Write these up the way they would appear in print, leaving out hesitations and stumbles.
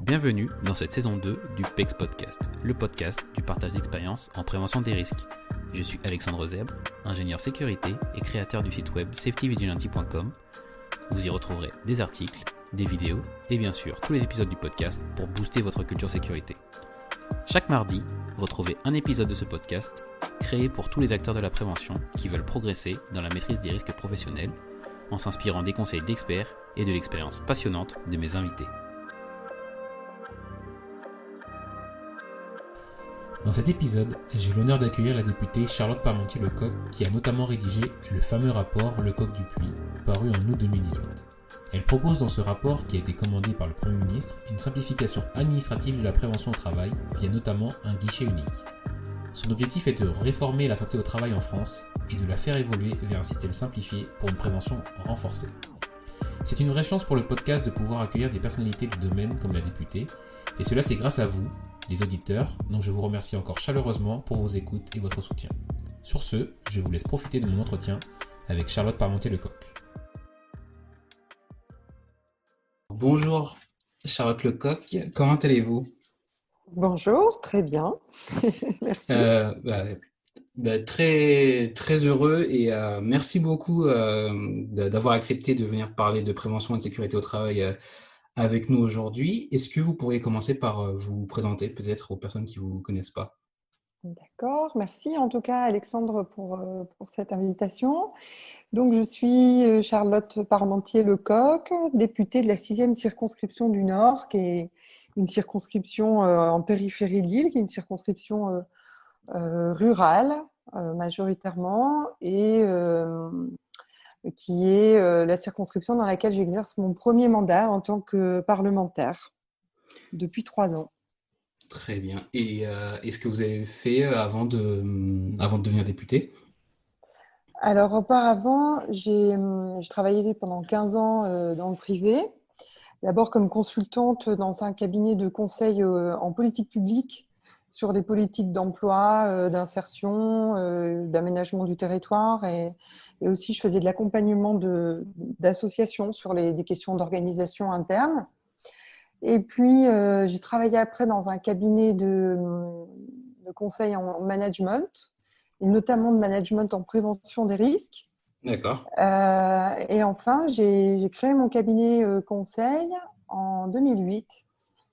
Bienvenue dans cette saison 2 du PEX Podcast, le podcast du partage d'expériences en prévention des risques. Je suis Alexandre Zèbre, ingénieur sécurité et créateur du site web safetyvigilante.com. Vous y retrouverez des articles, des vidéos et bien sûr tous les épisodes du podcast pour booster votre culture sécurité. Chaque mardi, retrouvez un épisode de ce podcast créé pour tous les acteurs de la prévention qui veulent progresser dans la maîtrise des risques professionnels en s'inspirant des conseils d'experts et de l'expérience passionnante de mes invités. Dans cet épisode, j'ai l'honneur d'accueillir la députée Charlotte Parmentier-Lecocq qui a notamment rédigé le fameux rapport Lecocq-Dupuy, paru en août 2018. Elle propose dans ce rapport, qui a été commandé par le Premier ministre, une simplification administrative de la prévention au travail via notamment un guichet unique. Son objectif est de réformer la santé au travail en France et de la faire évoluer vers un système simplifié pour une prévention renforcée. C'est une vraie chance pour le podcast de pouvoir accueillir des personnalités du domaine comme la députée, et cela c'est grâce à vous, les auditeurs, dont je vous remercie encore chaleureusement pour vos écoutes et votre soutien. Sur ce, je vous laisse profiter de mon entretien avec Charlotte Parmentier-Lecocq. Bonjour Charlotte Lecocq, comment allez-vous ? Bonjour, très bien, merci. Très, très heureux et merci beaucoup d'avoir accepté de venir parler de prévention et de sécurité au travail avec nous aujourd'hui. Est-ce que vous pourriez commencer par vous présenter peut-être aux personnes qui ne vous connaissent pas ? D'accord, merci en tout cas Alexandre pour cette invitation. Donc je suis Charlotte Parmentier-Lecocq, députée de la 6e circonscription du Nord, qui est une circonscription en périphérie de l'île, qui est une circonscription rurale majoritairement et qui est la circonscription dans laquelle j'exerce mon premier mandat en tant que parlementaire depuis 3 ans. Très bien. Et est-ce que vous avez fait avant de devenir députée ? Alors auparavant, j'ai travaillé pendant 15 ans dans le privé. D'abord comme consultante dans un cabinet de conseil en politique publique sur les politiques d'emploi, d'insertion, d'aménagement du territoire et aussi je faisais de l'accompagnement d'associations sur des questions d'organisation interne. Et puis j'ai travaillé après dans un cabinet de conseil en management et notamment de management en prévention des risques. D'accord. Et enfin, j'ai créé mon cabinet conseil en 2008.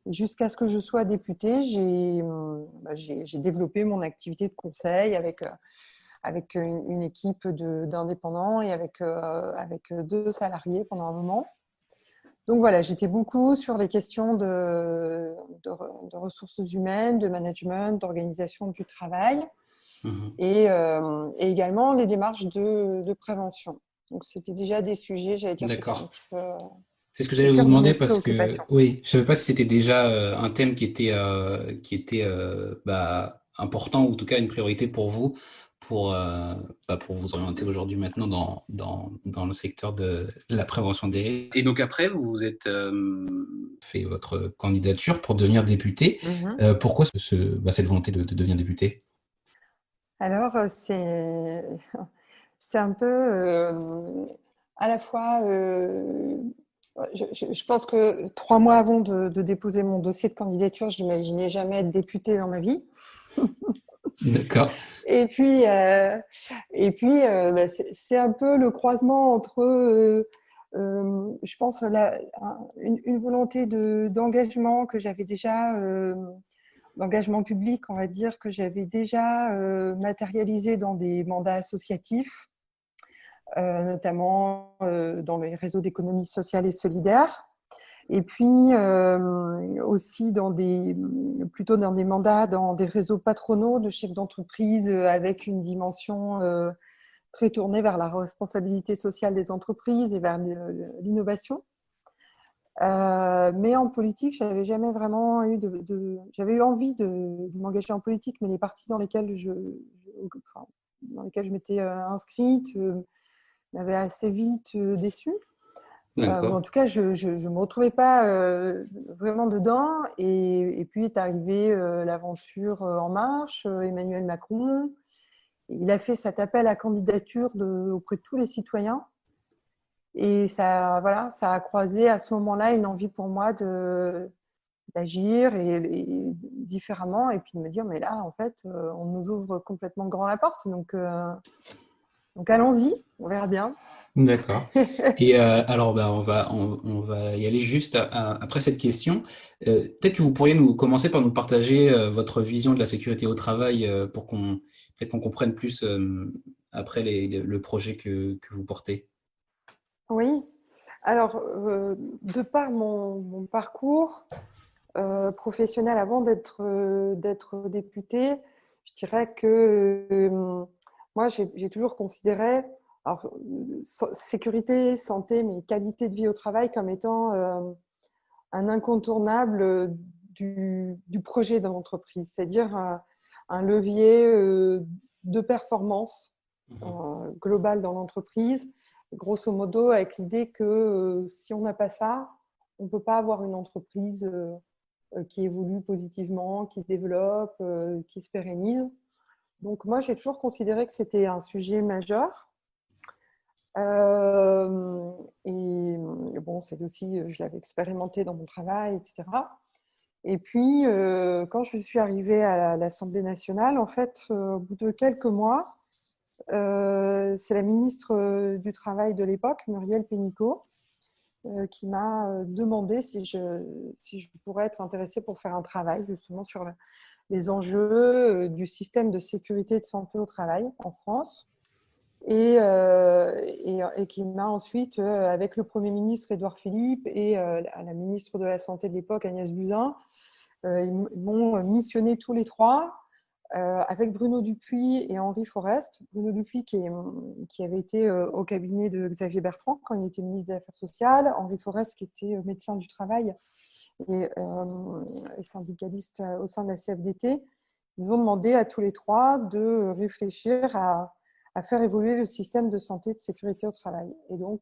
Et jusqu'à ce que je sois députée, j'ai développé mon activité de conseil avec une équipe d'indépendants et avec 2 salariés pendant un moment. Donc voilà, j'étais beaucoup sur les questions de ressources humaines, de management, d'organisation du travail. Et également les démarches de prévention. Donc, c'était déjà des sujets, j'allais dire, D'accord. qui étaient un petit peu C'est ce que j'allais vous demander parce que, oui, je ne savais pas si c'était déjà un thème qui était important ou en tout cas une priorité pour vous, pour vous orienter aujourd'hui maintenant dans le secteur de la prévention des risques. Et donc après, vous vous êtes fait votre candidature pour devenir député. Pourquoi cette volonté de devenir député ? Alors, c'est un peu à la fois… je pense que 3 mois avant de déposer mon dossier de candidature, je n'imaginais jamais être députée dans ma vie. D'accord. Et puis c'est un peu le croisement entre, je pense, une volonté d'engagement que j'avais déjà… d'engagement public, on va dire, que j'avais déjà matérialisé dans des mandats associatifs, notamment dans les réseaux d'économie sociale et solidaire. Et puis aussi plutôt dans des mandats dans des réseaux patronaux de chefs d'entreprise avec une dimension très tournée vers la responsabilité sociale des entreprises et vers l'innovation. Mais en politique, j'avais jamais vraiment eu j'avais eu envie de m'engager en politique, mais les partis dans lesquels je m'étais inscrite m'avaient assez vite déçue. En tout cas, je ne me retrouvais pas vraiment dedans. Et puis est arrivée l'aventure En Marche, Emmanuel Macron. Il a fait cet appel à candidature auprès de tous les citoyens. Et ça a croisé à ce moment-là une envie pour moi d'agir et différemment, et puis de me dire, mais là, en fait, on nous ouvre complètement grand la porte, donc allons-y, on verra bien. D'accord. Et alors, bah, on va y aller juste après cette question. Peut-être que vous pourriez nous commencer par nous partager votre vision de la sécurité au travail pour qu'on peut-être qu'on comprenne plus après le projet que vous portez. Oui, alors, de par mon parcours professionnel avant d'être députée, je dirais que moi, j'ai toujours considéré alors, sécurité, santé, mais qualité de vie au travail comme étant un incontournable du projet d'une entreprise, c'est-à-dire un levier de performance Mhm. globale dans l'entreprise, grosso modo avec l'idée que si on n'a pas ça, on ne peut pas avoir une entreprise qui évolue positivement, qui se développe, qui se pérennise. Donc moi, j'ai toujours considéré que c'était un sujet majeur. Et bon, c'est aussi, je l'avais expérimenté dans mon travail, etc. Et puis, quand je suis arrivée à l'Assemblée nationale, en fait, au bout de quelques mois, c'est la ministre du Travail de l'époque, Muriel Pénicaud, qui m'a demandé si je pourrais être intéressée pour faire un travail justement sur les enjeux du système de sécurité et de santé au travail en France. Et qui m'a ensuite, avec le Premier ministre Édouard Philippe et la ministre de la Santé de l'époque, Agnès Buzyn, ils m'ont missionné tous les trois avec Bruno Dupuis et Henri Forest. Bruno Dupuis qui avait été au cabinet de Xavier Bertrand quand il était ministre des Affaires sociales, Henri Forest qui était médecin du travail et syndicaliste au sein de la CFDT. Ils ont demandé à tous les trois de réfléchir à faire évoluer le système de santé et de sécurité au travail. Et donc,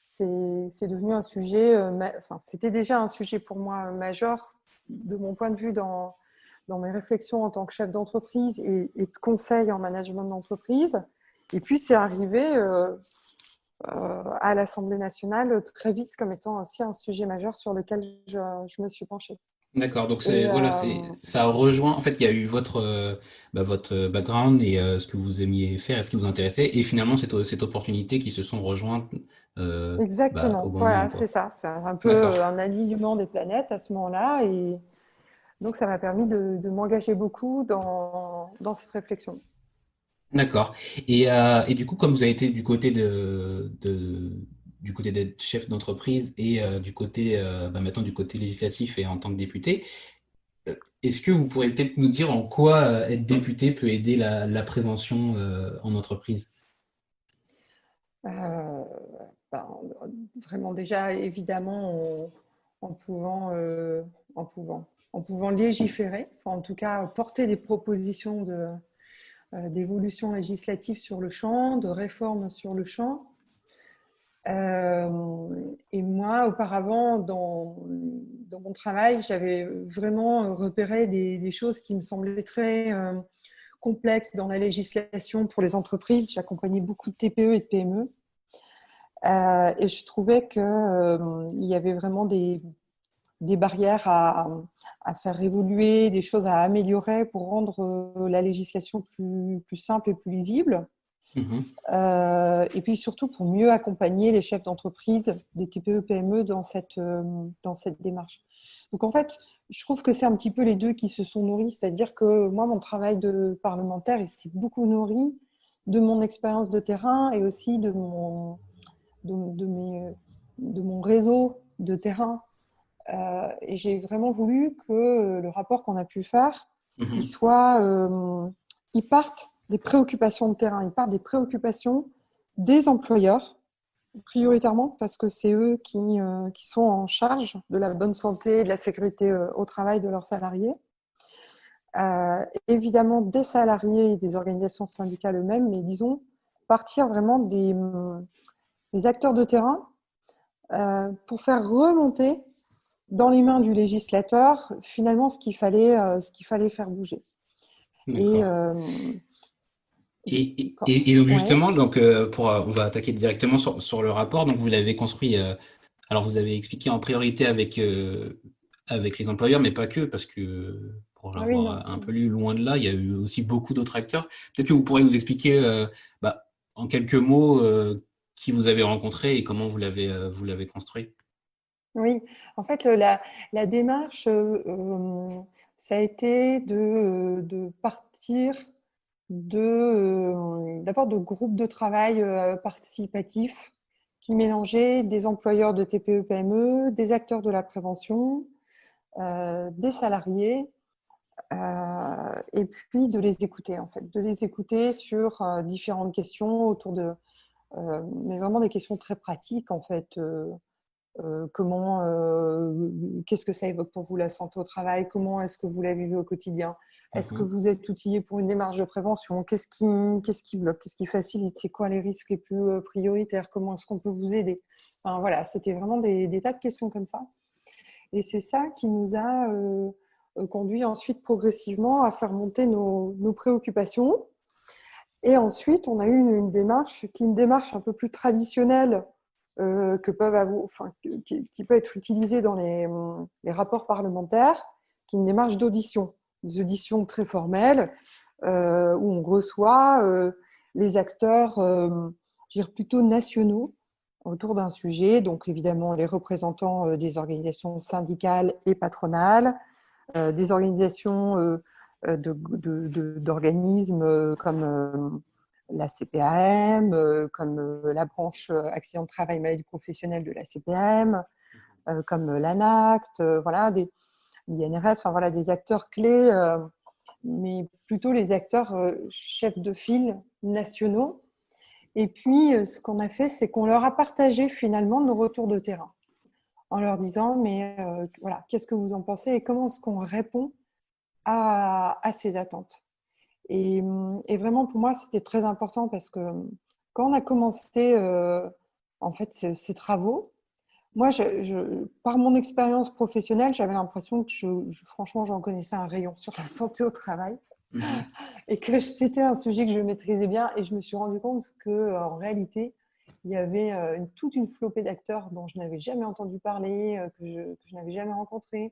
c'est devenu un sujet, enfin, c'était déjà un sujet pour moi majeur de mon point de vue dans mes réflexions en tant que chef d'entreprise et de conseil en management d'entreprise. Et puis, c'est arrivé à l'Assemblée nationale très vite comme étant aussi un sujet majeur sur lequel je me suis penchée. D'accord, donc Et voilà, ça rejoint. En fait, il y a eu votre background et ce que vous aimiez faire et ce qui vous intéressait, et finalement cette opportunité qui se sont rejointes au exactement, bon moment, voilà, c'est quoi. ça. C'est un D'accord. peu un alignement des planètes à ce moment-là. Et donc, ça m'a permis de m'engager beaucoup dans cette réflexion. D'accord. Et du coup, comme vous avez été du côté du côté d'être chef d'entreprise et du côté maintenant du côté législatif et en tant que député, est-ce que vous pourriez peut-être nous dire en quoi être député peut aider la prévention en entreprise? Euh, ben, vraiment, déjà, évidemment, en pouvant, en pouvant, en pouvant légiférer, enfin, en tout cas, porter des propositions d'évolution législative sur le champ, de réforme sur le champ. Et moi, auparavant, dans mon travail, j'avais vraiment repéré des choses qui me semblaient très complexes dans la législation pour les entreprises. J'accompagnais beaucoup de TPE et de PME. Et je trouvais qu'il y avait vraiment des barrières à faire évoluer, des choses à améliorer pour rendre la législation plus simple et plus lisible. Mhm. Et puis surtout pour mieux accompagner les chefs d'entreprise des TPE-PME dans cette démarche. Donc en fait, je trouve que c'est un petit peu les deux qui se sont nourris, c'est-à-dire que moi, mon travail de parlementaire, il s'est beaucoup nourri de mon expérience de terrain et aussi de mon réseau de terrain. Et j'ai vraiment voulu que le rapport qu'on a pu faire, Mhm. il parte des préoccupations de terrain, il part des préoccupations des employeurs, prioritairement parce que c'est eux qui sont en charge de la bonne santé et de la sécurité au travail de leurs salariés. Évidemment des salariés et des organisations syndicales eux-mêmes, mais disons partir vraiment des acteurs de terrain pour faire remonter dans les mains du législateur finalement ce qu'il fallait faire bouger. Et, D'accord. quand, Et donc ouais. justement, donc on va attaquer directement sur le rapport. Donc vous l'avez construit. Alors vous avez expliqué en priorité avec avec les employeurs, mais pas que, parce que pour Ah oui, l'avoir non. un peu lu loin de là, il y a eu aussi beaucoup d'autres acteurs. Peut-être que vous pourrez nous expliquer bah, en quelques mots qui vous avez rencontré et comment vous l'avez construit. Oui, en fait, la démarche, ça a été de partir d'abord de groupes de travail participatifs qui mélangeaient des employeurs de TPE-PME, des acteurs de la prévention, des salariés, et puis de les écouter, en fait, de les écouter sur différentes questions autour mais vraiment des questions très pratiques, en fait. Qu'est-ce que ça évoque pour vous la santé au travail? Comment est-ce que vous la vivez au quotidien? Est-ce que Mhm. vous êtes outillé pour une démarche de prévention? Qu'est-ce qui bloque? Qu'est-ce qui facilite? C'est quoi les risques les plus prioritaires? Comment est-ce qu'on peut vous aider? Enfin, voilà, c'était vraiment des tas de questions comme ça. Et c'est ça qui nous a conduit ensuite progressivement à faire monter nos préoccupations. Et ensuite, on a eu une démarche qui est une démarche un peu plus traditionnelle que peuvent avoir, enfin, qui peut être utilisée dans les rapports parlementaires, qui est une démarche d'audition, des auditions très formelles, où on reçoit les acteurs, je veux dire, plutôt nationaux autour d'un sujet, donc évidemment les représentants des organisations syndicales et patronales, des organisations d'organismes comme la CPAM, comme la branche accident de travail maladie professionnelle de la CPAM, comme l'ANACT, voilà, l'INRS, enfin voilà, des acteurs clés, mais plutôt les acteurs chefs de file nationaux. Et puis, ce qu'on a fait, c'est qu'on leur a partagé finalement nos retours de terrain en leur disant, mais voilà, qu'est-ce que vous en pensez et comment est-ce qu'on répond à ces attentes. Et vraiment, pour moi, c'était très important parce que quand on a commencé en fait, ces travaux, moi, par mon expérience professionnelle, j'avais l'impression que franchement, j'en connaissais un rayon sur la santé au travail Mhm. et que c'était un sujet que je maîtrisais bien. Et je me suis rendu compte qu'en réalité, il y avait toute une flopée d'acteurs dont je n'avais jamais entendu parler, que je n'avais jamais rencontrés,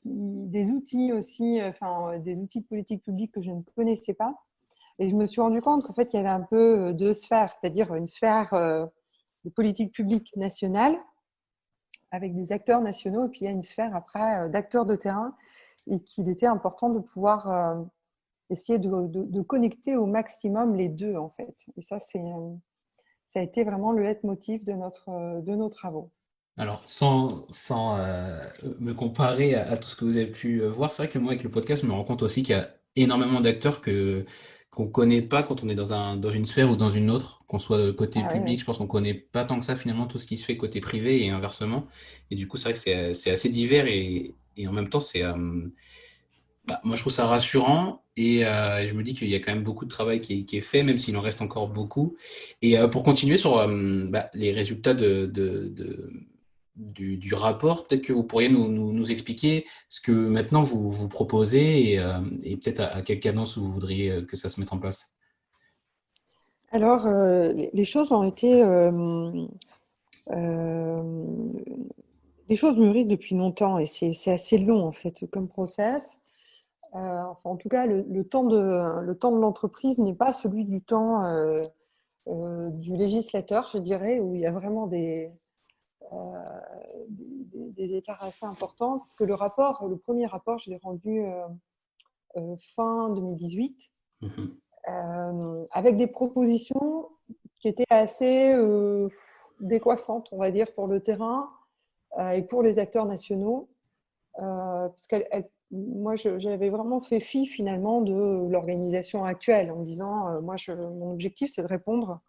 des outils aussi, enfin, des outils de politique publique que je ne connaissais pas. Et je me suis rendu compte qu'en fait, il y avait un peu deux sphères, c'est-à-dire une sphère de politique publique nationale avec des acteurs nationaux, et puis il y a une sphère après d'acteurs de terrain, et qu'il était important de pouvoir essayer de connecter au maximum les deux, en fait. Et ça, ça a été vraiment le leitmotiv de nos travaux. Alors, sans me comparer à tout ce que vous avez pu voir, c'est vrai que moi, avec le podcast, je me rends compte aussi qu'il y a énormément d'acteurs qu'on connaît pas quand on est dans une sphère ou dans une autre, qu'on soit côté Ah oui, public, oui. je pense qu'on connaît pas tant que ça finalement tout ce qui se fait côté privé et inversement. Et du coup, c'est vrai que c'est assez divers et en même temps, moi, je trouve ça rassurant et je me dis qu'il y a quand même beaucoup de travail qui est fait, même s'il en reste encore beaucoup. Et pour continuer sur les résultats du rapport, peut-être que vous pourriez nous expliquer ce que maintenant vous proposez et peut-être à quelle cadence vous voudriez que ça se mette en place. Alors, les choses ont été... euh, les choses mûrissent depuis longtemps et c'est assez long en fait comme process. Enfin, en tout cas, le temps de l'entreprise n'est pas celui du temps du législateur, je dirais, où il y a vraiment euh, des écarts assez importants. Parce que le premier rapport, je l'ai rendu fin 2018, Mhm. avec des propositions qui étaient assez décoiffantes, on va dire, pour le terrain et pour les acteurs nationaux. Parce que moi, j'avais vraiment fait fi finalement de l'organisation actuelle en me disant, mon objectif, c'est de répondre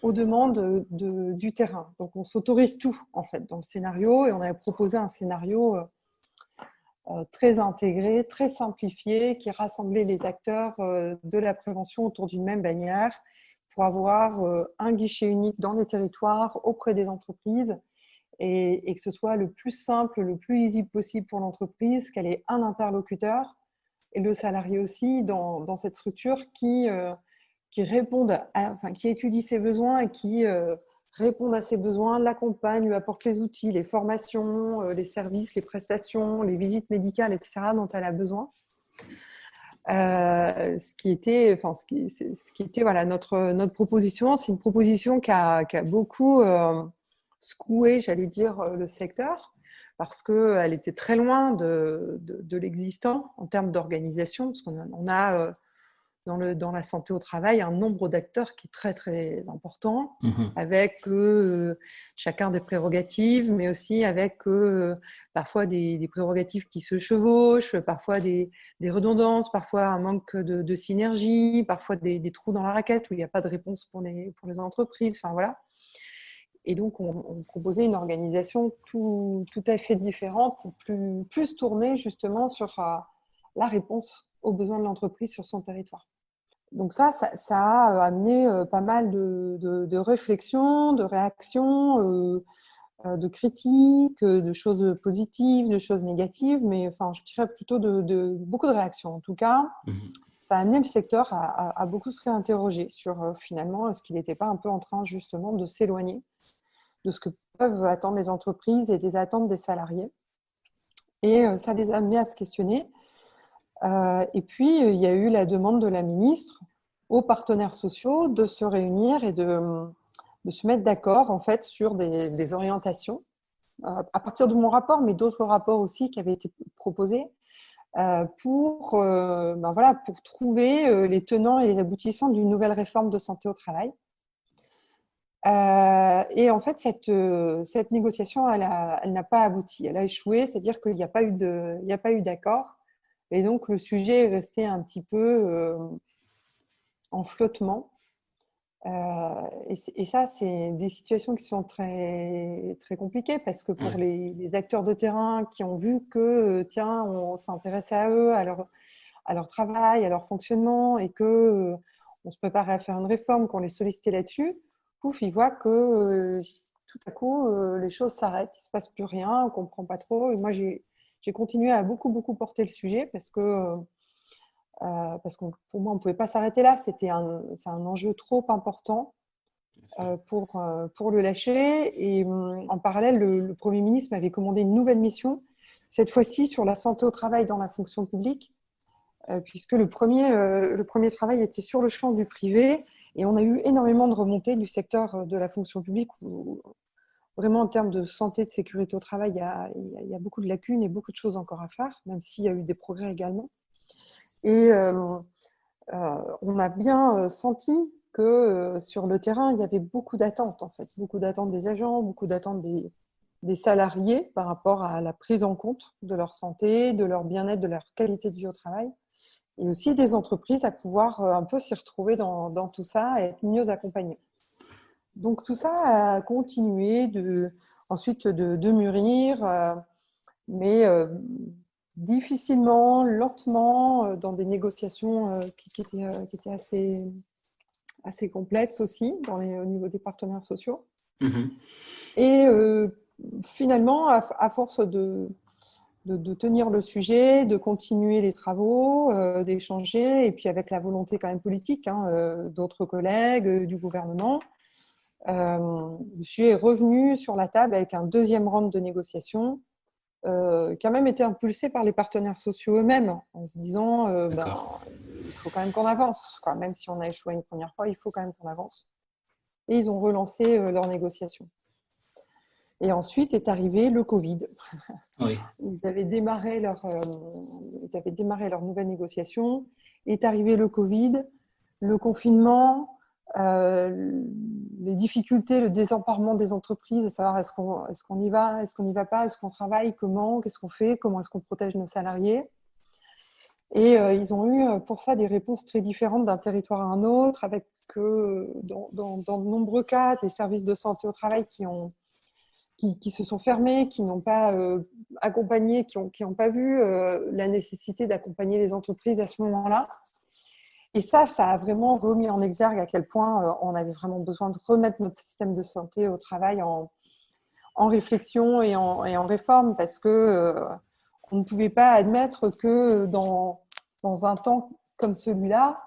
aux demandes du terrain. Donc, on s'autorise tout, en fait, dans le scénario, et on avait proposé un scénario très intégré, très simplifié, qui rassemblait les acteurs de la prévention autour d'une même bannière pour avoir un guichet unique dans les territoires auprès des entreprises et que ce soit le plus simple, le plus lisible possible pour l'entreprise, qu'elle ait un interlocuteur et le salarié aussi dans cette structure qui réponde, enfin, qui étudie ses besoins et qui répondre à ses besoins, l'accompagne, lui apporte les outils, les formations, les services, les prestations, les visites médicales, etc., dont elle a besoin. Ce qui était voilà, notre proposition. C'est une proposition qui a beaucoup secoué, j'allais dire, le secteur, parce qu'elle était très loin de l'existant en termes d'organisation, parce qu'on a dans la santé au travail un nombre d'acteurs qui est très très important, avec chacun des prérogatives, mais aussi avec parfois des prérogatives qui se chevauchent, parfois des redondances, parfois un manque de synergie, parfois des trous dans la raquette où il n'y a pas de réponse pour les entreprises. Enfin, voilà. Et donc, on proposait une organisation tout à fait différente, plus tournée justement sur la réponse aux besoins de l'entreprise sur son territoire. Donc ça a amené pas mal de réflexions, de réactions, de critiques, de choses positives, de choses négatives, mais enfin, je dirais plutôt de beaucoup de réactions. En tout cas, ça a amené le secteur à beaucoup se réinterroger sur finalement, est-ce qu'il n'était pas un peu en train justement de s'éloigner de ce que peuvent attendre les entreprises et des attentes des salariés. Et ça les a amenés à se questionner. Et puis, il y a eu la demande de la ministre aux partenaires sociaux de se réunir et de se mettre d'accord en fait, sur des orientations à partir de mon rapport, mais d'autres rapports aussi qui avaient été proposés pour trouver les tenants et les aboutissants d'une nouvelle réforme de santé au travail. Et en fait, cette négociation, elle n'a pas abouti. Elle a échoué, c'est-à-dire qu'il n'y a pas eu d'accord. Et donc, le sujet est resté un petit peu en flottement. Et ça, c'est des situations qui sont très, très compliquées parce que pour les acteurs de terrain qui ont vu que, tiens, on s'intéressait à eux, à leur travail, à leur fonctionnement et qu'on se préparait à faire une réforme, qu'on les sollicitait là-dessus, pouf, ils voient que tout à coup, les choses s'arrêtent, il ne se passe plus rien, on ne comprend pas trop. Et moi, j'ai continué à beaucoup, beaucoup porter le sujet parce que pour moi, on ne pouvait pas s'arrêter là. C'est un enjeu trop important pour le lâcher. Et en parallèle, le Premier ministre m'avait commandé une nouvelle mission, cette fois-ci sur la santé au travail dans la fonction publique, puisque le premier travail était sur le champ du privé. Et on a eu énormément de remontées du secteur de la fonction publique où, vraiment, en termes de santé, de sécurité au travail, il y a beaucoup de lacunes et beaucoup de choses encore à faire, même s'il y a eu des progrès également. Et on a bien senti que sur le terrain, il y avait beaucoup d'attentes, en fait. Beaucoup d'attentes des agents, beaucoup d'attentes des salariés par rapport à la prise en compte de leur santé, de leur bien-être, de leur qualité de vie au travail. Et aussi des entreprises à pouvoir un peu s'y retrouver dans tout ça et être mieux accompagnées. Donc tout ça a continué ensuite de mûrir, mais difficilement, lentement, dans des négociations qui étaient assez complexes aussi au niveau des partenaires sociaux. Et finalement, à force de tenir le sujet, de continuer les travaux, d'échanger, et puis avec la volonté quand même politique d'autres collègues, du gouvernement, je suis revenue sur la table avec un deuxième round de négociations qui a même été impulsé par les partenaires sociaux eux-mêmes, en se disant il faut quand même qu'on avance, quoi. Même si on a échoué une première fois, il faut quand même qu'on avance. Et ils ont relancé leurs négociations. Et ensuite est arrivé le Covid. Oui. Ils avaient démarré leur nouvelle négociation. Est arrivé le Covid, le confinement, les difficultés, le désemparement des entreprises, à savoir est-ce qu'on y va, est-ce qu'on n'y va pas, est-ce qu'on travaille, comment, qu'est-ce qu'on fait, comment est-ce qu'on protège nos salariés. Et ils ont eu pour ça des réponses très différentes d'un territoire à un autre, avec dans de nombreux cas des services de santé au travail qui se sont fermés, qui n'ont pas accompagné, qui n'ont pas vu la nécessité d'accompagner les entreprises à ce moment-là. Et ça a vraiment remis en exergue à quel point on avait vraiment besoin de remettre notre système de santé au travail en réflexion et en réforme, parce que on ne pouvait pas admettre que dans un temps comme celui-là,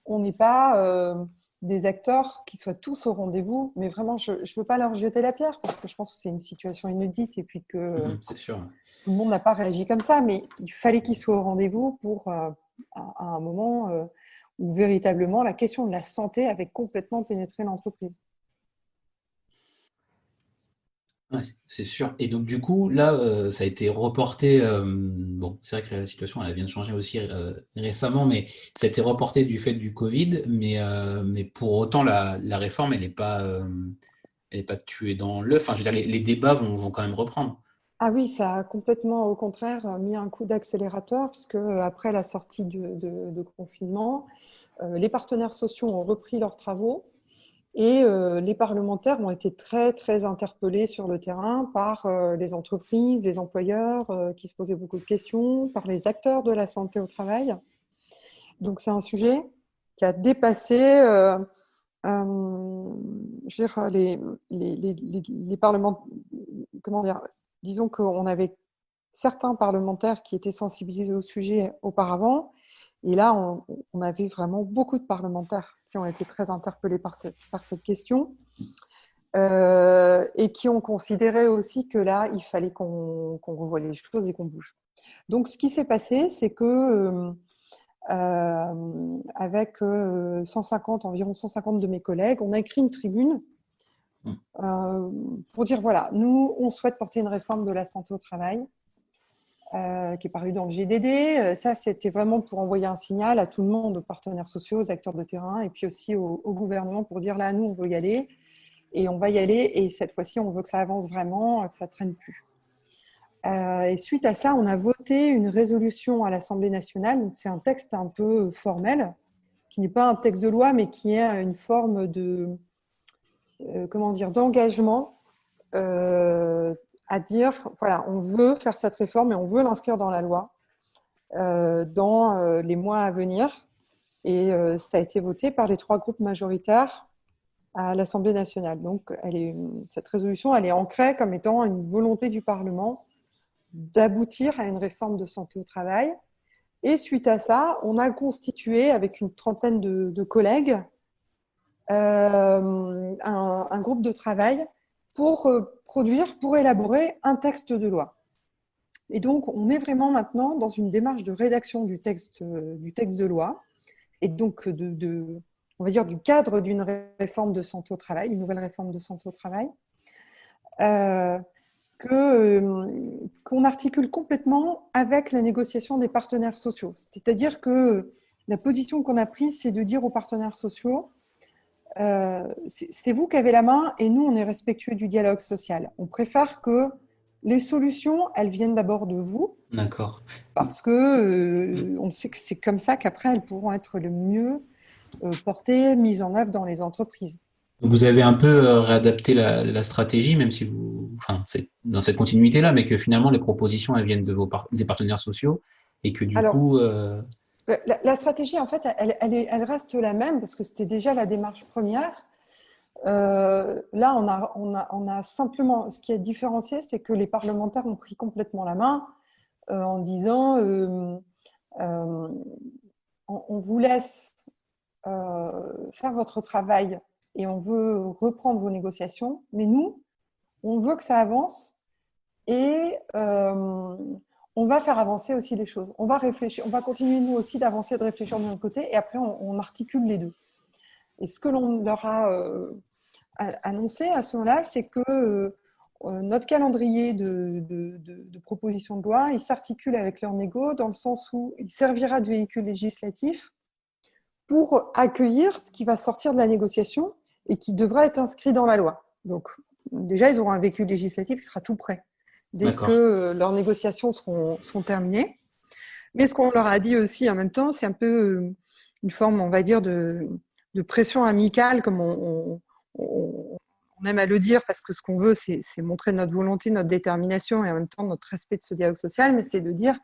on n'ait pas des acteurs qui soient tous au rendez-vous. Mais vraiment, je ne veux pas leur jeter la pierre parce que je pense que c'est une situation inédite et puis que C'est sûr. tout le monde n'a pas réagi comme ça. Mais il fallait qu'ils soient au rendez-vous pour à un moment où véritablement la question de la santé avait complètement pénétré l'entreprise. Ouais, c'est sûr. Et donc, du coup, là, ça a été reporté. Bon, c'est vrai que la situation, elle vient de changer aussi récemment, mais ça a été reporté du fait du Covid. Mais pour autant, la réforme, elle est pas tuée dans l'œuf. Enfin, je veux dire, les débats vont quand même reprendre. Ah oui, ça a complètement, au contraire, mis un coup d'accélérateur, puisque après la sortie de confinement, les partenaires sociaux ont repris leurs travaux et les parlementaires ont été très, très interpellés sur le terrain par les entreprises, les employeurs qui se posaient beaucoup de questions, par les acteurs de la santé au travail. Donc, c'est un sujet qui a dépassé je veux dire, les parlementaires, comment dire, disons qu'on avait certains parlementaires qui étaient sensibilisés au sujet auparavant, et là, on avait vraiment beaucoup de parlementaires qui ont été très interpellés par cette question et qui ont considéré aussi que là, il fallait qu'on revoie les choses et qu'on bouge. Donc, ce qui s'est passé, c'est que avec 150, environ 150 de mes collègues, on a écrit une tribune pour dire, voilà, nous, on souhaite porter une réforme de la santé au travail qui est parue dans le GDD. Ça, c'était vraiment pour envoyer un signal à tout le monde, aux partenaires sociaux, aux acteurs de terrain, et puis aussi au gouvernement pour dire, là, nous, on veut y aller, et on va y aller, et cette fois-ci, on veut que ça avance vraiment, que ça ne traîne plus. Et suite à ça, on a voté une résolution à l'Assemblée nationale. Donc, c'est un texte un peu formel, qui n'est pas un texte de loi, mais qui est une forme de, comment dire, d'engagement à dire, voilà, on veut faire cette réforme et on veut l'inscrire dans la loi dans les mois à venir. Et ça a été voté par les 3 groupes majoritaires à l'Assemblée nationale. Donc, cette résolution, elle est ancrée comme étant une volonté du Parlement d'aboutir à une réforme de santé au travail. Et suite à ça, on a constitué avec une trentaine de collègues un groupe de travail pour pour élaborer un texte de loi. Et donc, on est vraiment maintenant dans une démarche de rédaction du texte de loi et donc on va dire du cadre d'une réforme de santé au travail, une nouvelle réforme de santé au travail. Qu'on articule complètement avec la négociation des partenaires sociaux. C'est-à-dire que la position qu'on a prise, c'est de dire aux partenaires sociaux, c'est vous qui avez la main et nous, on est respectueux du dialogue social. On préfère que les solutions, elles viennent d'abord de vous. D'accord. Parce que on sait que c'est comme ça qu'après, elles pourront être le mieux portées, mises en œuvre dans les entreprises. Vous avez un peu réadapté la stratégie, même si enfin, c'est dans cette continuité-là, mais que finalement les propositions elles viennent des partenaires sociaux et que du Alors, coup, la stratégie, en fait, elle reste la même parce que c'était déjà la démarche première. Là, on a simplement, ce qui est différencié, c'est que les parlementaires ont pris complètement la main en disant on vous laisse faire votre travail et on veut reprendre vos négociations, mais nous, on veut que ça avance et on va faire avancer aussi les choses. On va réfléchir, on va continuer nous aussi d'avancer, de réfléchir de notre côté et après on articule les deux. Et ce que l'on leur a annoncé à ce moment-là, c'est que notre calendrier de proposition de loi, il s'articule avec leur négo dans le sens où il servira de véhicule législatif pour accueillir ce qui va sortir de la négociation et qui devra être inscrit dans la loi. Donc, déjà, ils auront un véhicule législatif qui sera tout prêt dès que leurs négociations seront terminées. Mais ce qu'on leur a dit aussi en même temps, c'est un peu une forme, on va dire, de pression amicale, comme on aime à le dire, parce que ce qu'on veut, c'est montrer notre volonté, notre détermination et en même temps notre respect de ce dialogue social, mais c'est de dire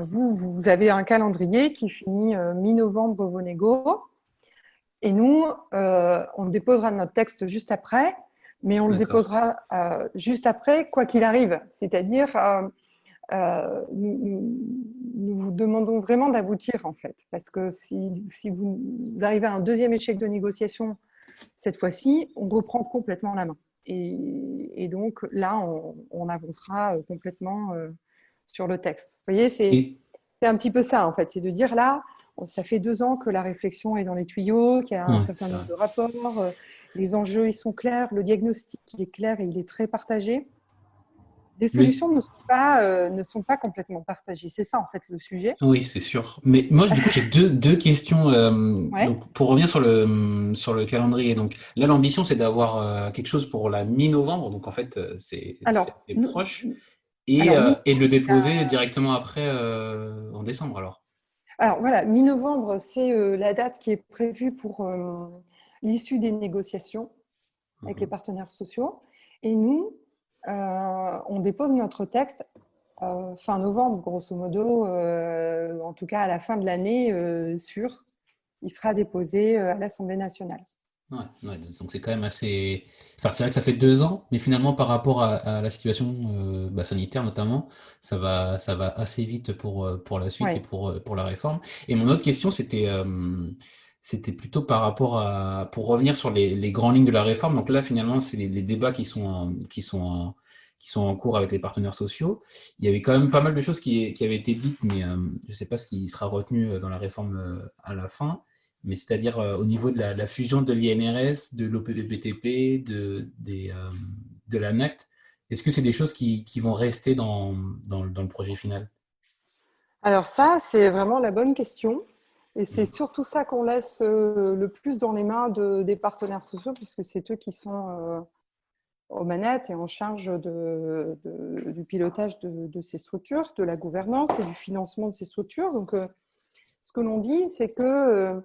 vous avez un calendrier qui finit mi-novembre vos négos, et nous, on déposera notre texte juste après, mais on le déposera juste après, quoi qu'il arrive. C'est-à-dire, nous vous demandons vraiment d'aboutir, en fait. Parce que si vous arrivez à un deuxième échec de négociation, cette fois-ci, on reprend complètement la main. Et donc là, on avancera complètement sur le texte. Vous voyez, c'est Et un petit peu ça, en fait. C'est de dire là, ça fait 2 ans que la réflexion est dans les tuyaux, qu'il y a un ouais, certain c'est nombre vrai. de rapports, les enjeux, ils sont clairs, le diagnostic, il est clair et il est très partagé. Les Mais solutions ne sont pas complètement partagées. C'est ça, en fait, le sujet. oui, c'est sûr. Mais moi, du coup, j'ai deux questions. Ouais. Donc, pour revenir sur le calendrier. Donc, là, l'ambition, c'est d'avoir quelque chose pour la mi-novembre. Donc, en fait, c'est Alors, assez nous, proche. alors, nous, Et de le déposer directement après, en décembre, alors. alors voilà, mi-novembre, c'est la date qui est prévue pour l'issue des négociations avec les Mhm. partenaires sociaux. Et nous, on dépose notre texte fin novembre, grosso modo, en tout cas à la fin de l'année, il sera déposé à l'Assemblée nationale. Ouais, ouais, donc c'est quand même assez. Enfin, c'est vrai que ça fait 2 ans, mais finalement, par rapport à la situation sanitaire notamment, ça va assez vite pour la suite et Ouais. pour la réforme. Et mon autre question, c'était plutôt par rapport pour revenir sur les grandes lignes de la réforme. Donc là, finalement, c'est les débats qui sont en cours avec les partenaires sociaux. Il y avait quand même pas mal de choses qui avaient été dites, mais je ne sais pas ce qui sera retenu dans la réforme à la fin, mais c'est-à-dire au niveau de la fusion de l'INRS, de l'OPPTP, de l'ANACT, est-ce que c'est des choses qui vont rester dans le projet final? Alors ça, c'est vraiment la bonne question. Et c'est Mhm. surtout ça qu'on laisse le plus dans les mains des partenaires sociaux, puisque c'est eux qui sont aux manettes et en charge du pilotage de ces structures, de la gouvernance et du financement de ces structures. Donc, ce que l'on dit, c'est que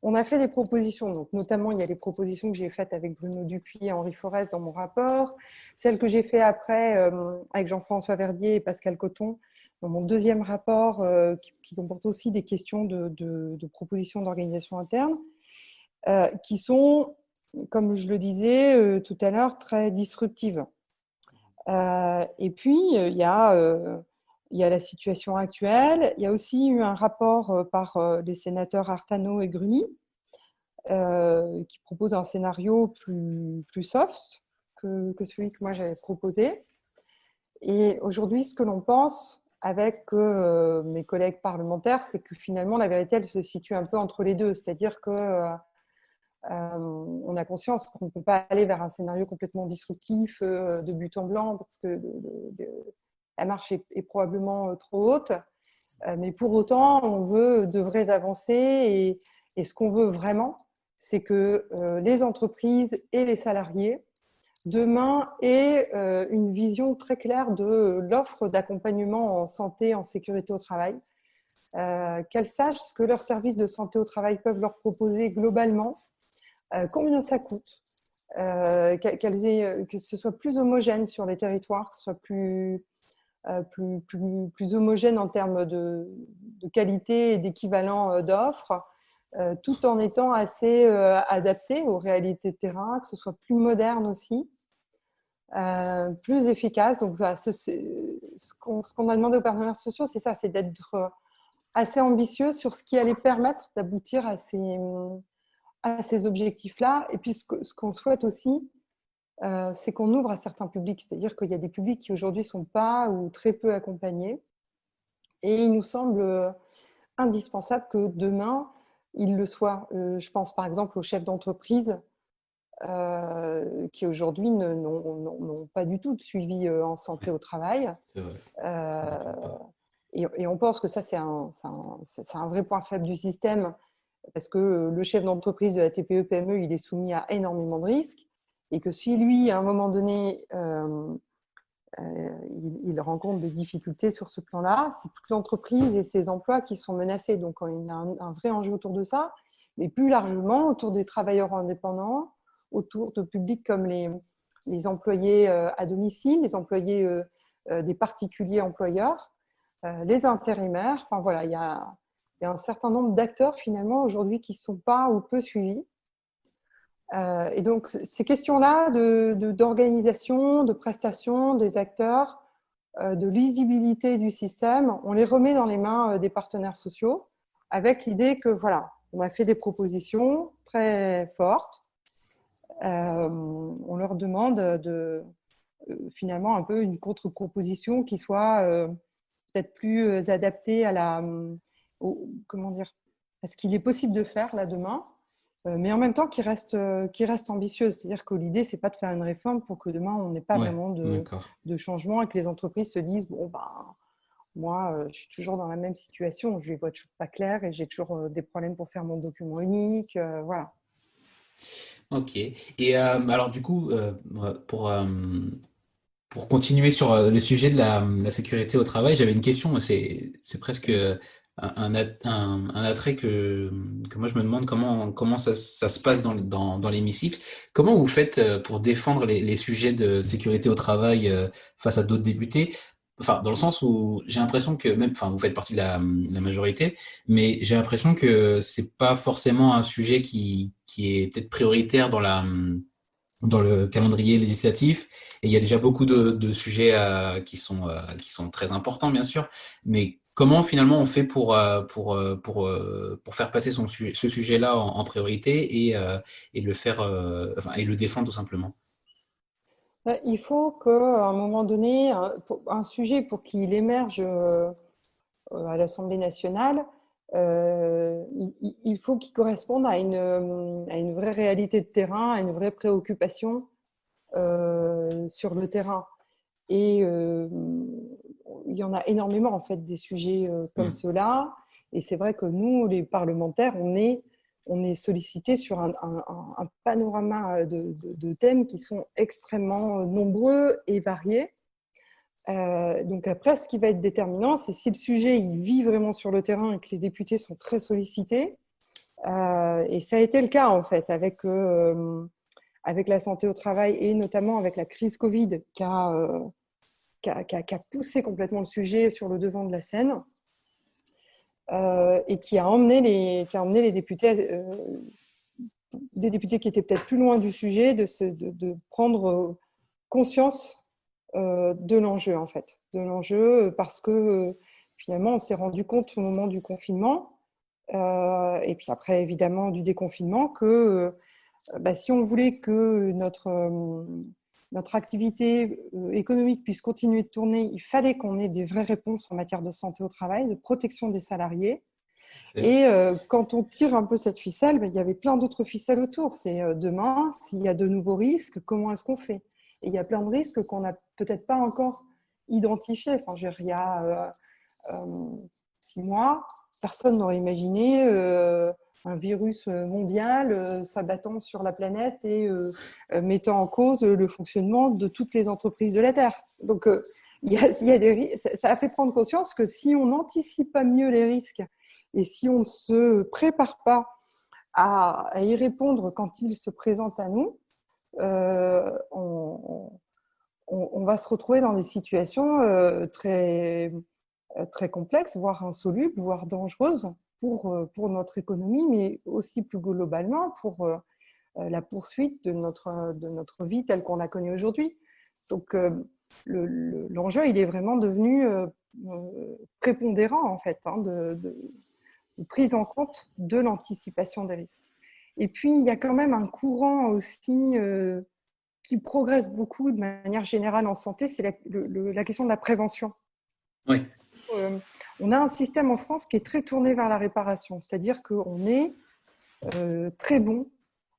on a fait des propositions. Donc, notamment, il y a les propositions que j'ai faites avec Bruno Dupuis et Henri Forest dans mon rapport, celles que j'ai fait après avec Jean-François Verdier et Pascal Coton dans mon deuxième rapport, qui comporte aussi des questions de propositions d'organisation interne, qui sont, comme je le disais tout à l'heure, très disruptives. Et puis, il y a la situation actuelle. Il y a aussi eu un rapport par les sénateurs Artano et Gruny qui propose un scénario plus soft que celui que moi j'avais proposé. Et aujourd'hui, ce que l'on pense avec mes collègues parlementaires, c'est que finalement, la vérité, elle se situe un peu entre les deux. C'est-à-dire que on a conscience qu'on ne peut pas aller vers un scénario complètement disruptif de but en blanc parce que la marche est probablement trop haute. Mais pour autant, on veut de vraies avancées et ce qu'on veut vraiment, c'est que les entreprises et les salariés demain aient une vision très claire de l'offre d'accompagnement en santé, en sécurité au travail, qu'elles sachent ce que leurs services de santé au travail peuvent leur proposer globalement, combien ça coûte, que ce soit plus homogène sur les territoires, que ce soit plus homogène en termes de qualité et d'équivalent d'offres, tout en étant assez adapté aux réalités de terrain, que ce soit plus moderne aussi, plus efficace. Donc, voilà, ce qu'on a demandé aux partenaires sociaux, c'est ça, c'est d'être assez ambitieux sur ce qui allait permettre d'aboutir à ces objectifs-là. Et puis, ce qu'on souhaite aussi, c'est qu'on ouvre à certains publics. C'est-à-dire qu'il y a des publics qui aujourd'hui ne sont pas ou très peu accompagnés. Et il nous semble indispensable que demain, ils le soient. Je pense par exemple aux chefs d'entreprise qui aujourd'hui n'ont pas du tout de suivi en santé au travail. C'est vrai, ça Euh, m'étonne pas. et on pense que ça, c'est un vrai point faible du système parce que le chef d'entreprise de la TPE-PME, il est soumis à énormément de risques et que si lui, à un moment donné, il rencontre des difficultés sur ce plan-là, c'est toute l'entreprise et ses emplois qui sont menacés. Donc, il y a un vrai enjeu autour de ça, mais plus largement autour des travailleurs indépendants, autour de publics comme les employés à domicile, les employés des particuliers employeurs, les intérimaires. Enfin, voilà, il y a un certain nombre d'acteurs finalement aujourd'hui qui ne sont pas ou peu suivis. Et donc, ces questions-là d'organisation, de prestation des acteurs, de lisibilité du système, on les remet dans les mains des partenaires sociaux avec l'idée que voilà, on a fait des propositions très fortes. On leur demande de finalement un peu une contre-proposition qui soit peut-être plus adaptée à comment dire, à ce qu'il est possible de faire là demain, mais en même temps qui reste ambitieuse. C'est-à-dire que l'idée, c'est pas de faire une réforme pour que demain on n'ait pas Ouais, vraiment d'accord. de changement et que les entreprises se disent bon moi je suis toujours dans la même situation, je les vois toujours pas clair et j'ai toujours des problèmes pour faire mon document unique, voilà. Ok. Et alors du coup, pour continuer sur le sujet de la sécurité au travail, j'avais une question. C'est presque un attrait que moi je me demande comment ça se passe dans l'hémicycle. Comment vous faites pour défendre les sujets de sécurité au travail face à d'autres députés? Enfin, dans le sens où j'ai l'impression que même, enfin, vous faites partie de la majorité, mais j'ai l'impression que c'est pas forcément un sujet qui est peut-être prioritaire dans le calendrier législatif. Et il y a déjà beaucoup de sujets qui sont très importants, bien sûr. Mais comment finalement on fait pour faire passer ce sujet-là en priorité et le faire, enfin, et le défendre tout simplement? Il faut qu'à un moment donné, un sujet pour qu'il émerge à l'Assemblée nationale, il faut qu'il corresponde à une vraie réalité de terrain, à une vraie préoccupation sur le terrain. Et il y en a énormément, en fait, des sujets comme Mm. ceux-là. Et c'est vrai que nous, les parlementaires, on est sollicités sur un panorama de thèmes qui sont extrêmement nombreux et variés. Donc après, ce qui va être déterminant, c'est si le sujet il vit vraiment sur le terrain et que les députés sont très sollicités. Et ça a été le cas, en fait, avec la santé au travail et notamment avec la crise Covid qui a poussé complètement le sujet sur le devant de la scène et qui a emmené les députés, des députés qui étaient peut-être plus loin du sujet, de prendre conscience de l'enjeu, en fait. De l'enjeu parce que finalement, on s'est rendu compte au moment du confinement et puis après, évidemment, du déconfinement, que si on voulait que notre activité économique puisse continuer de tourner, il fallait qu'on ait des vraies réponses en matière de santé au travail, de protection des salariés. Et quand on tire un peu cette ficelle, il y avait plein d'autres ficelles autour. C'est demain, s'il y a de nouveaux risques, comment est-ce qu'on fait? Et il y a plein de risques qu'on n'a peut-être pas encore identifiés. Enfin, je veux dire, il y a 6 mois, personne n'aurait imaginé un virus mondial s'abattant sur la planète et mettant en cause le fonctionnement de toutes les entreprises de la Terre. Donc, il y a ça a fait prendre conscience que si on n'anticipe pas mieux les risques et si on ne se prépare pas à y répondre quand ils se présentent à nous, on va se retrouver dans des situations très complexes, voire insolubles, voire dangereuses pour notre économie, mais aussi plus globalement pour la poursuite de notre vie telle qu'on la connaît aujourd'hui. Donc, l'enjeu, il est vraiment devenu prépondérant, en fait, de prise en compte de l'anticipation des risques. Et puis, il y a quand même un courant aussi qui progresse beaucoup de manière générale en santé, c'est la question de la prévention. Oui. On a un système en France qui est très tourné vers la réparation, c'est-à-dire qu'on est très bon.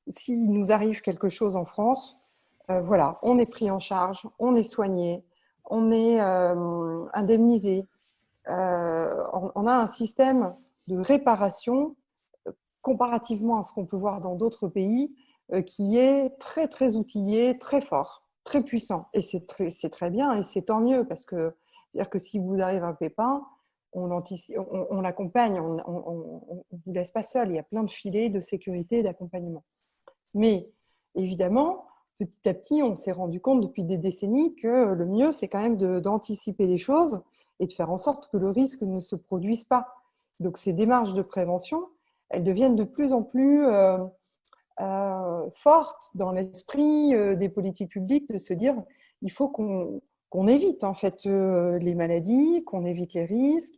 S'il nous arrive quelque chose en France, voilà, on est pris en charge, on est soigné, on est indemnisé. On a un système de réparation comparativement à ce qu'on peut voir dans d'autres pays qui est très, très outillé, très fort, très puissant. Et c'est très bien et c'est tant mieux parce que, c'est-à-dire que si vous arrive un pépin, on l'accompagne, on ne vous laisse pas seul. Il y a plein de filets de sécurité et d'accompagnement. Mais évidemment, petit à petit, on s'est rendu compte depuis des décennies que le mieux, c'est quand même d'anticiper les choses et de faire en sorte que le risque ne se produise pas. Donc ces démarches de prévention, elles deviennent de plus en plus fortes dans l'esprit des politiques publiques de se dire il faut qu'on qu'on évite en fait les maladies, qu'on évite les risques.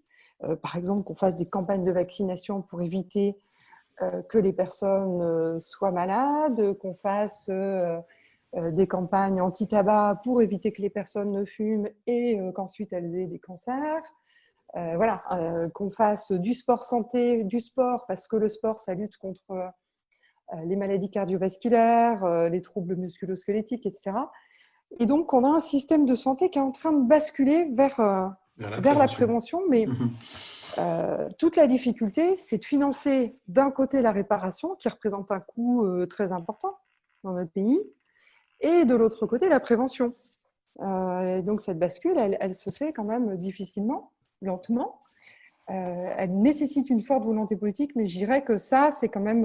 Par exemple, qu'on fasse des campagnes de vaccination pour éviter que les personnes soient malades, qu'on fasse des campagnes anti-tabac pour éviter que les personnes ne fument et qu'ensuite elles aient des cancers. Voilà, qu'on fasse du sport santé, du sport, parce que le sport, ça lutte contre les maladies cardiovasculaires, les troubles musculo-squelettiques, etc. Et donc, on a un système de santé qui est en train de basculer vers la prévention, mais toute la difficulté, c'est de financer d'un côté la réparation, qui représente un coût très important dans notre pays, et de l'autre côté, la prévention. Et donc, cette bascule, elle se fait quand même difficilement, lentement. Elle nécessite une forte volonté politique, mais je dirais que ça, c'est quand même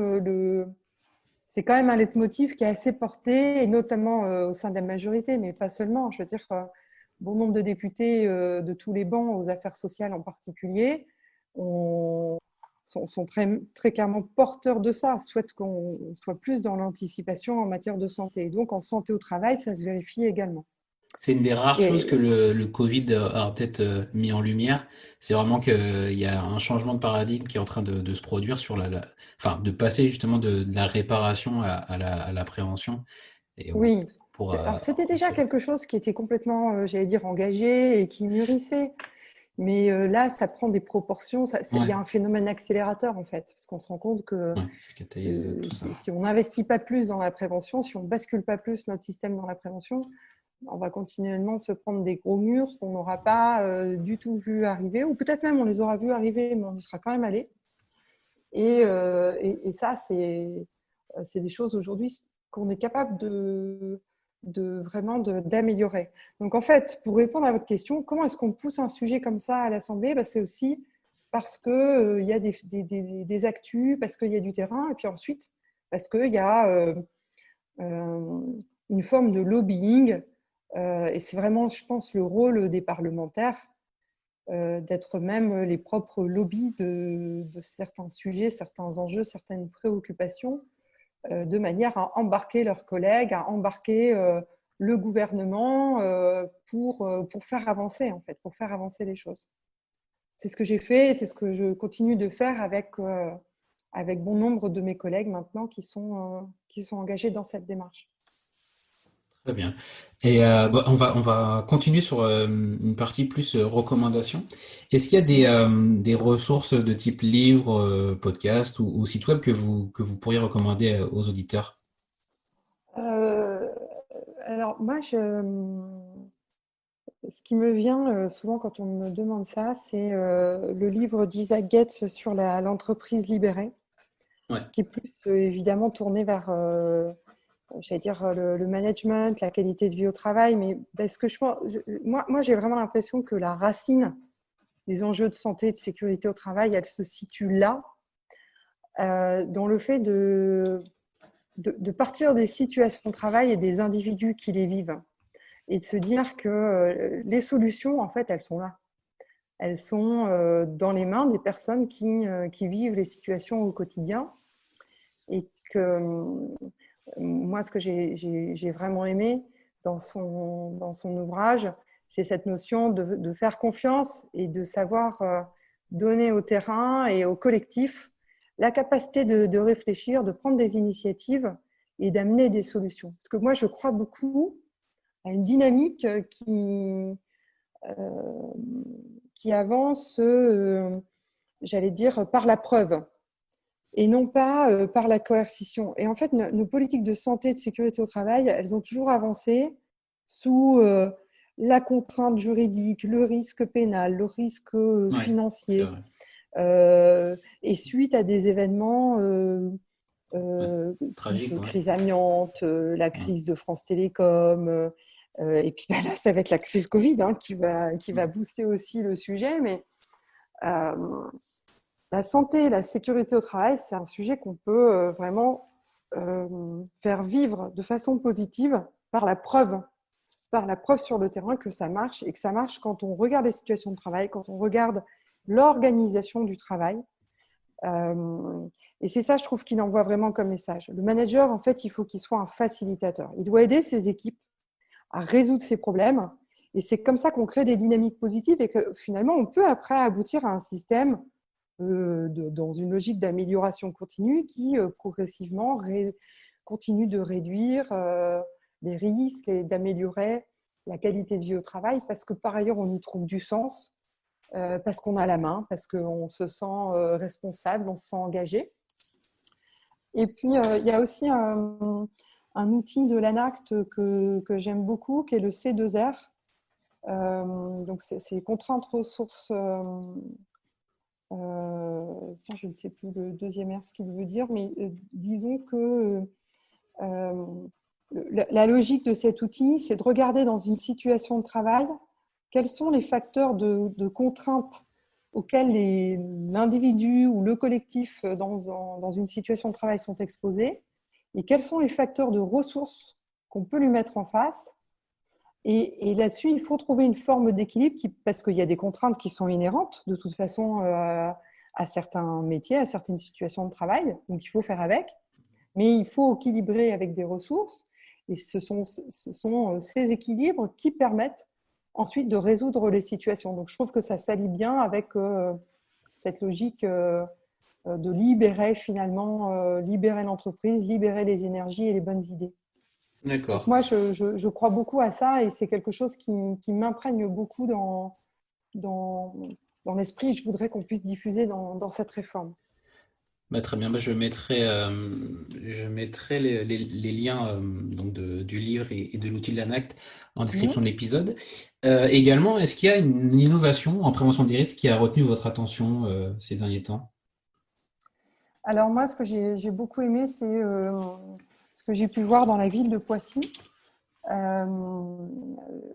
un leitmotiv qui est assez porté, et notamment au sein de la majorité, mais pas seulement. Je veux dire, bon nombre de députés de tous les bancs, aux affaires sociales en particulier, sont très, très clairement porteurs de ça, souhaitent qu'on soit plus dans l'anticipation en matière de santé. Donc, en santé au travail, ça se vérifie également. C'est une des rares choses que Et, le Covid a peut-être mis en lumière. C'est vraiment qu'il y a un changement de paradigme qui est en train de se produire sur enfin, de passer justement de la réparation à la prévention. Et ouais, oui, peut-être qu'on pourra alors c'était en déjà tirer. quelque chose qui était complètement, j'allais dire, engagé et qui mûrissait. Mais là, ça prend des proportions. Il y Ouais, a un phénomène accélérateur, en fait, parce qu'on se rend compte que ouais, ça catalyse tout ça. si on n'investit pas plus dans la prévention, si on ne bascule pas plus notre système dans la prévention, on va continuellement se prendre des gros murs qu'on n'aura pas du tout vu arriver, ou peut-être même on les aura vus arriver, mais on y sera quand même allé. Et ça, c'est des choses aujourd'hui qu'on est capable vraiment d'améliorer. Donc en fait, pour répondre à votre question, comment est-ce qu'on pousse un sujet comme ça à l'Assemblée? C'est aussi parce qu'il y a des actus, parce qu'il y a du terrain, et puis ensuite parce qu'il y a une forme de lobbying. Et c'est vraiment, je pense, le rôle des parlementaires d'être même les propres lobbies de certains sujets, certains enjeux, certaines préoccupations, de manière à embarquer leurs collègues, à embarquer le gouvernement pour faire avancer, en fait, pour faire avancer les choses. C'est ce que j'ai fait et c'est ce que je continue de faire avec bon nombre de mes collègues maintenant qui sont engagés dans cette démarche. Très bien. Et on va continuer sur une partie plus recommandation. Est-ce qu'il y a des ressources de type livre, podcast ou site web que vous pourriez recommander aux auditeurs? Euh, alors, moi, ce qui me vient souvent quand on me demande ça, c'est le livre d'Isaac Getz sur l'entreprise libérée, Ouais, qui est plus évidemment tourné vers, j'allais dire, le management, la qualité de vie au travail. Mais parce que moi, j'ai vraiment l'impression que la racine des enjeux de santé et de sécurité au travail, elle se situe là, dans le fait de partir des situations de travail et des individus qui les vivent. Et de se dire que les solutions, en fait, elles sont là. Elles sont dans les mains des personnes qui vivent les situations au quotidien. Et que moi, ce que j'ai vraiment aimé dans son ouvrage, c'est cette notion de faire confiance et de savoir donner au terrain et au collectif la capacité de réfléchir, de prendre des initiatives et d'amener des solutions. Parce que moi, je crois beaucoup à une dynamique euh, qui avance, j'allais dire, par la preuve et non pas par la coercition. Et en fait, nos politiques de santé et de sécurité au travail, elles ont toujours avancé sous la contrainte juridique, le risque pénal, le risque ouais, c'est financier, vrai. et suite à des événements Ouais. type Tragique, ouais. crise amiante, la Ouais. crise de France Télécom, et puis là, ça va être la crise Covid qui va booster aussi le sujet. Mais euh, la santé et la sécurité au travail, c'est un sujet qu'on peut vraiment faire vivre de façon positive par la preuve sur le terrain que ça marche et que ça marche quand on regarde les situations de travail, quand on regarde l'organisation du travail. Et c'est ça, je trouve, qu'il envoie vraiment comme message. Le manager, en fait, il faut qu'il soit un facilitateur. Il doit aider ses équipes à résoudre ses problèmes Et c'est comme ça qu'on crée des dynamiques positives et que finalement, on peut après aboutir à un système dans une logique d'amélioration continue qui progressivement continue de réduire les risques et d'améliorer la qualité de vie au travail parce que par ailleurs, on y trouve du sens, parce qu'on a la main, parce qu'on se sent responsable, on se sent engagé. Et puis, il y a aussi un outil de l'ANACT que j'aime beaucoup, qui est le C2R. Donc, c'est contrainte ressources. Tiens, je ne sais plus le deuxième R ce qu'il veut dire, mais disons que la logique de cet outil, c'est de regarder dans une situation de travail quels sont les facteurs de contrainte auxquels l'individu ou le collectif dans une situation de travail sont exposés et quels sont les facteurs de ressources qu'on peut lui mettre en face. Et là-dessus, il faut trouver une forme d'équilibre parce qu'il y a des contraintes qui sont inhérentes de toute façon à certains métiers, à certaines situations de travail, donc il faut faire avec, mais il faut équilibrer avec des ressources et ce sont ces équilibres qui permettent ensuite de résoudre les situations. Donc je trouve que ça s'allie bien avec cette logique de libérer finalement, libérer l'entreprise, libérer les énergies et les bonnes idées. Donc D'accord. moi, je crois beaucoup à ça et c'est quelque chose qui m'imprègne beaucoup dans l'esprit. Je voudrais qu'on puisse diffuser dans cette réforme. Bah, très bien, bah, je mettrai les liens donc du livre et de l'outil de l'ANACT en description Mhm. de l'épisode. Également, est-ce qu'il y a une innovation en prévention des risques qui a retenu votre attention ces derniers temps? Alors moi, ce que j'ai beaucoup aimé, c'est ce que j'ai pu voir dans la ville de Poissy, euh,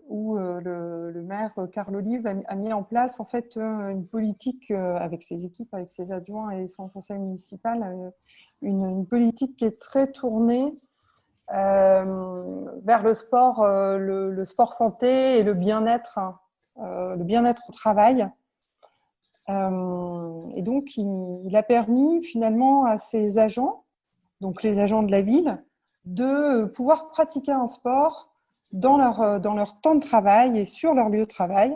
où le maire Carl Olive a mis en place en fait une politique avec ses équipes, avec ses adjoints et son conseil municipal, une politique qui est très tournée vers le sport, le sport santé et le bien-être au travail. Et donc, il a permis finalement à ces agents, donc les agents de la ville, de pouvoir pratiquer un sport dans leur temps de travail et sur leur lieu de travail.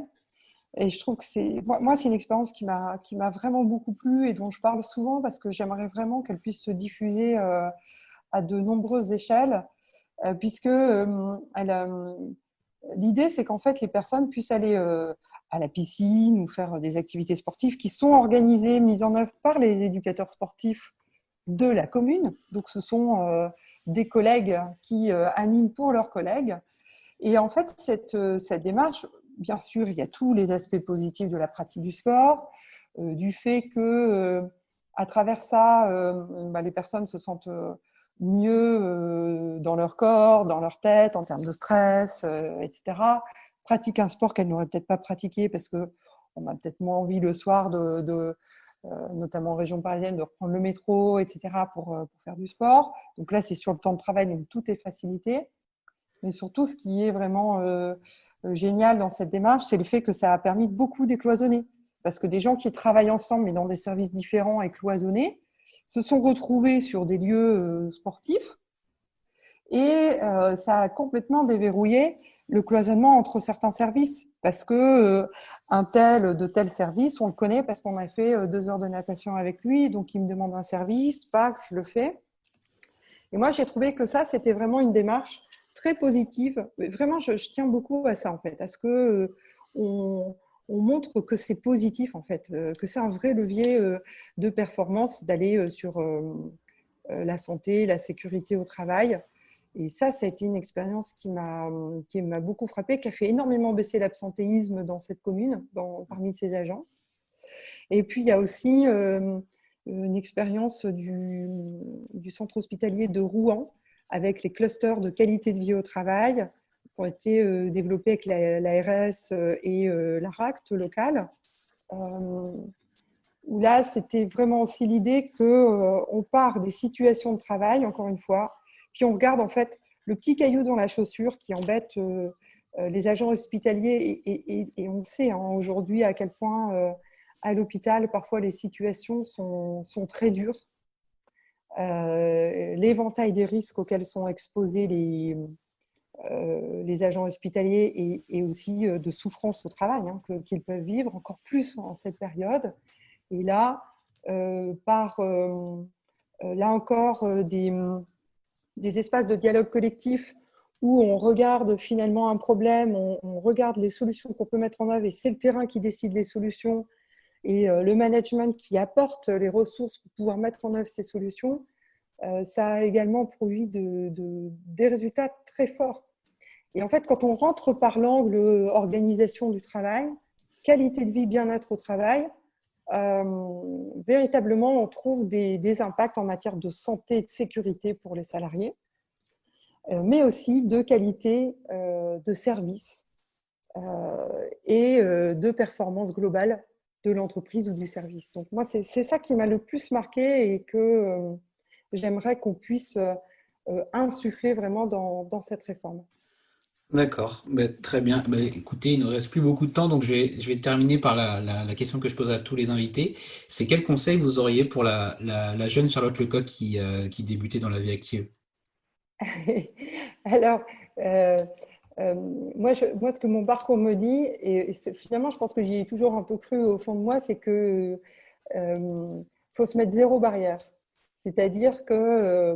Et je trouve que moi, c'est une expérience qui m'a vraiment beaucoup plu et dont je parle souvent parce que j'aimerais vraiment qu'elle puisse se diffuser à de nombreuses échelles, puisque l'idée, c'est qu'en fait, les personnes puissent aller à la piscine ou faire des activités sportives qui sont organisées, mises en œuvre par les éducateurs sportifs de la commune. Donc, ce sont des collègues qui animent pour leurs collègues. Et en fait, cette démarche, bien sûr, il y a tous les aspects positifs de la pratique du sport, du fait que à travers ça, les personnes se sentent mieux dans leur corps, dans leur tête, en termes de stress, etc. Pratiquent un sport qu'elles n'auraient peut-être pas pratiqué parce qu'on a peut-être moins envie le soir, notamment en région parisienne, de reprendre le métro, etc. pour faire du sport. Donc là, c'est sur le temps de travail, donc tout est facilité. Mais surtout, ce qui est vraiment génial dans cette démarche, c'est le fait que ça a permis de beaucoup décloisonner. Parce que des gens qui travaillent ensemble, mais dans des services différents et cloisonnés, se sont retrouvés sur des lieux sportifs. Et ça a complètement déverrouillé le cloisonnement entre certains services. Parce que un tel de tel service, on le connaît parce qu'on a fait 2 heures de natation avec lui, donc il me demande un service, paf, je le fais. Et moi, j'ai trouvé que ça, c'était vraiment une démarche très positive. Vraiment, je tiens beaucoup à ça, en fait, à ce que on montre que c'est positif, en fait, que c'est un vrai levier de performance d'aller sur la santé, la sécurité au travail. Et ça a été une expérience qui m'a beaucoup frappée, qui a fait énormément baisser l'absentéisme dans cette commune, parmi ses agents. Et puis, il y a aussi une expérience du centre hospitalier de Rouen avec les clusters de qualité de vie au travail qui ont été développés avec l'ARS et l'ARACT local. Où là, c'était vraiment aussi l'idée qu'on part des situations de travail, encore une fois, puis on regarde en fait le petit caillou dans la chaussure qui embête les agents hospitaliers. Et on sait aujourd'hui à quel point à l'hôpital, parfois les situations sont très dures. L'éventail des risques auxquels sont exposés les agents hospitaliers et aussi de souffrance au travail qu'ils peuvent vivre encore plus en cette période. Et là, là encore, des espaces de dialogue collectif où on regarde finalement un problème, on regarde les solutions qu'on peut mettre en œuvre et c'est le terrain qui décide les solutions et le management qui apporte les ressources pour pouvoir mettre en œuvre ces solutions, ça a également produit des résultats très forts. Et en fait, quand on rentre par l'angle organisation du travail, qualité de vie, bien-être au travail, véritablement, on trouve des impacts en matière de santé et de sécurité pour les salariés, mais aussi de qualité de service et de performance globale de l'entreprise ou du service. Donc moi, c'est ça qui m'a le plus marqué et que j'aimerais qu'on puisse insuffler vraiment dans cette réforme. D'accord, très bien. Écoutez, il ne nous reste plus beaucoup de temps, donc je vais terminer par la question que je pose à tous les invités. C'est quel conseil vous auriez pour la jeune Charlotte Lecoq qui débutait dans la vie active? Alors, moi, ce que mon parcours me dit, et finalement, je pense que j'y ai toujours un peu cru au fond de moi, c'est que faut se mettre zéro barrière. C'est-à-dire que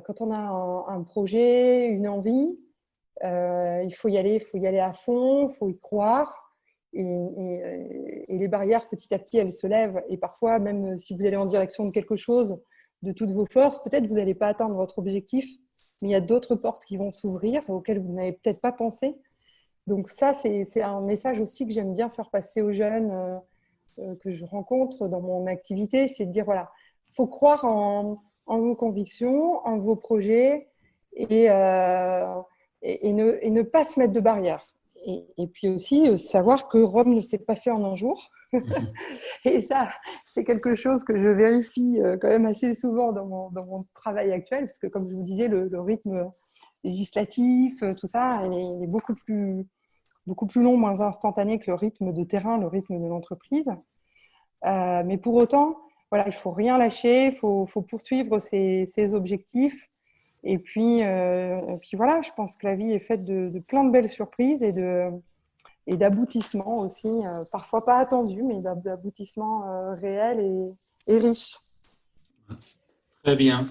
quand on a un projet, une envie, il faut y aller à fond, il faut y croire. Et les barrières, petit à petit, elles se lèvent. Et parfois, même si vous allez en direction de quelque chose, de toutes vos forces, peut-être vous n'allez pas atteindre votre objectif, mais il y a d'autres portes qui vont s'ouvrir auxquelles vous n'avez peut-être pas pensé. Donc ça, c'est un message aussi que j'aime bien faire passer aux jeunes que je rencontre dans mon activité, c'est de dire, voilà, il faut croire en vos convictions, en vos projets et ne pas se mettre de barrières. Et puis aussi, savoir que Rome ne s'est pas fait en un jour. Et ça, c'est quelque chose que je vérifie quand même assez souvent dans mon travail actuel, parce que comme je vous disais, le rythme législatif, tout ça, il est beaucoup plus long, moins instantané que le rythme de terrain, le rythme de l'entreprise. Mais pour autant, voilà, il ne faut rien lâcher, il faut poursuivre ses objectifs. Et puis voilà, je pense que la vie est faite de plein de belles surprises et d'aboutissements aussi, parfois pas attendus, mais d'aboutissements réels et riches. Très bien.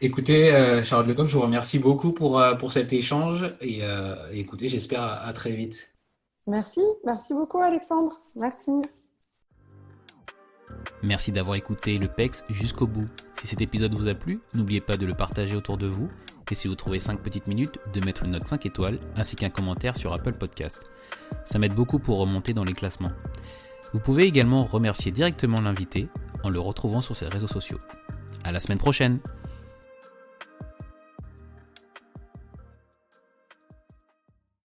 Écoutez, Charlotte Lecoq, je vous remercie beaucoup pour cet échange et écoutez, j'espère à très vite. Merci beaucoup Alexandre, merci. Merci d'avoir écouté le PEX jusqu'au bout. Si cet épisode vous a plu, n'oubliez pas de le partager autour de vous et si vous trouvez 5 petites minutes, de mettre une note 5 étoiles ainsi qu'un commentaire sur Apple Podcast. Ça m'aide beaucoup pour remonter dans les classements. Vous pouvez également remercier directement l'invité en le retrouvant sur ses réseaux sociaux. À la semaine prochaine!